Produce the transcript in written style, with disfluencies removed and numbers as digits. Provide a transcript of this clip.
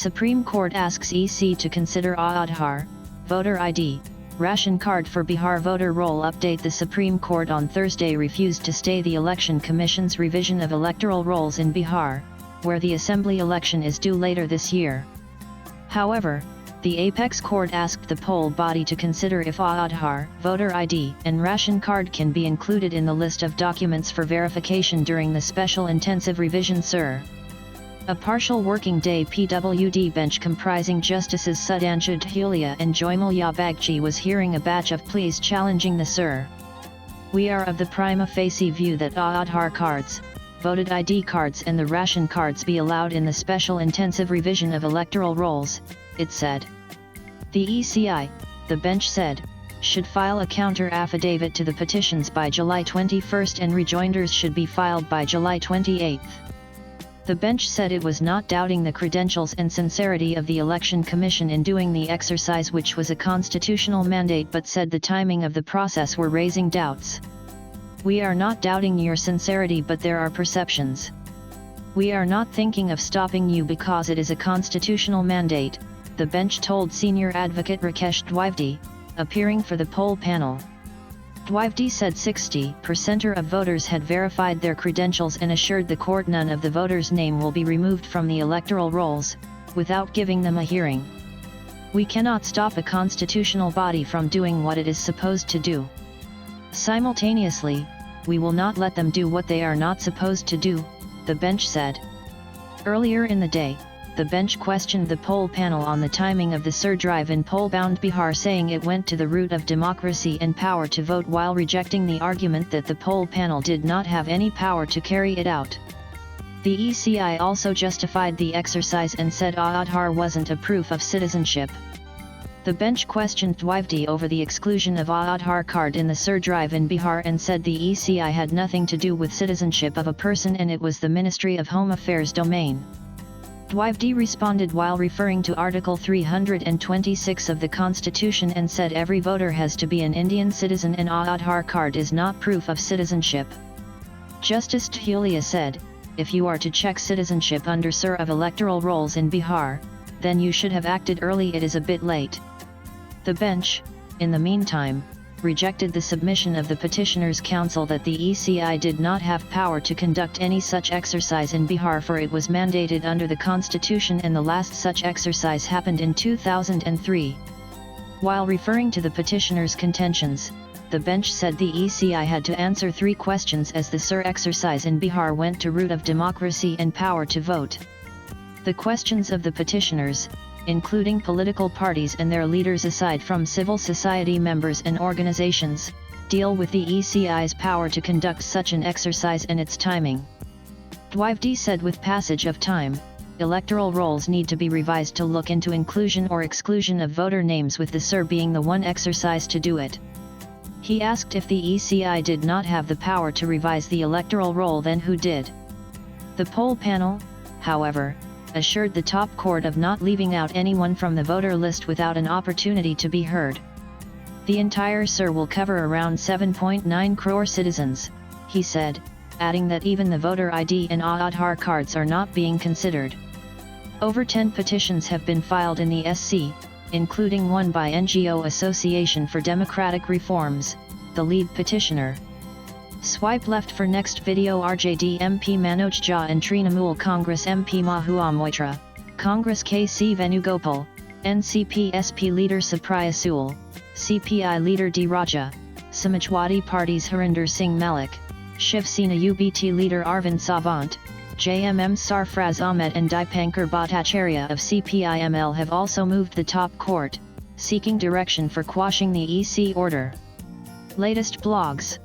Supreme Court asks EC to consider Aadhaar, voter ID, ration card for Bihar voter roll update. The Supreme Court on Thursday refused to stay the Election Commission's revision of electoral rolls in Bihar, where the assembly election is due later this year. However, the apex court asked the poll body to consider if Aadhaar, voter ID, and ration card can be included in the list of documents for verification during the special intensive revision SIR. A partial working day PWD bench comprising Justices Sudhanshu Dhulia and Joymalya Bagchi was hearing a batch of pleas challenging the SIR. "We are of the prima facie view that Aadhaar cards, voted ID cards and the ration cards be allowed in the special intensive revision of electoral rolls," it said. The ECI, the bench said, should file a counter affidavit to the petitions by July 21 and rejoinders should be filed by July 28. The bench said it was not doubting the credentials and sincerity of the Election Commission in doing the exercise, which was a constitutional mandate, but said the timing of the process were raising doubts. "We are not doubting your sincerity, but there are perceptions. We are not thinking of stopping you because it is a constitutional mandate," the bench told senior advocate Rakesh Dwivedi, appearing for the poll panel. Dwivedi said 60% of voters had verified their credentials and assured the court none of the voters' name will be removed from the electoral rolls, without giving them a hearing. "We cannot stop a constitutional body from doing what it is supposed to do. Simultaneously, we will not let them do what they are not supposed to do," the bench said. Earlier in the day, the bench questioned the poll panel on the timing of the SIR drive in poll-bound Bihar, saying it went to the root of democracy and power to vote, while rejecting the argument that the poll panel did not have any power to carry it out. The ECI also justified the exercise and said Aadhaar wasn't a proof of citizenship. The bench questioned Dwivedi over the exclusion of Aadhaar card in the SIR drive in Bihar and said the ECI had nothing to do with citizenship of a person and it was the Ministry of Home Affairs domain. Dwivedi responded while referring to Article 326 of the Constitution and said every voter has to be an Indian citizen and Aadhaar card is not proof of citizenship. Justice Dhulia said, "If you are to check citizenship under SIR of electoral rolls in Bihar, then you should have acted early. It is a bit late." The bench, in the meantime, rejected the submission of the petitioners' counsel that the ECI did not have power to conduct any such exercise in Bihar, for it was mandated under the Constitution and the last such exercise happened in 2003. While referring to the petitioners' contentions, the bench said the ECI had to answer 3 questions as the SIR exercise in Bihar went to root of democracy and power to vote. The questions of the petitioners, including political parties and their leaders aside from civil society members and organizations, deal with the ECI's power to conduct such an exercise and its timing. Dwivedi said with passage of time, electoral rolls need to be revised to look into inclusion or exclusion of voter names, with the SIR being the one exercise to do it. He asked if the ECI did not have the power to revise the electoral roll, then who did? The poll panel, however, assured the top court of not leaving out anyone from the voter list without an opportunity to be heard. The entire SIR will cover around 7.9 crore citizens, he said, adding that even the voter ID and Aadhaar cards are not being considered. Over 10 petitions have been filed in the SC, including one by NGO Association for Democratic Reforms, the lead petitioner. Swipe left for next video. RJD MP Manoj Jha and Trinamool Congress MP Mahua Moitra, Congress KC Venugopal, NCP SP leader Supriya Sule, CPI leader D. Raja, Samajwadi Party's Harinder Singh Malik, Shiv Sena UBT leader Arvind Savant, JMM Sarfraz Ahmed and Dipankar Bhattacharya of CPIML have also moved the top court, seeking direction for quashing the EC order. Latest blogs.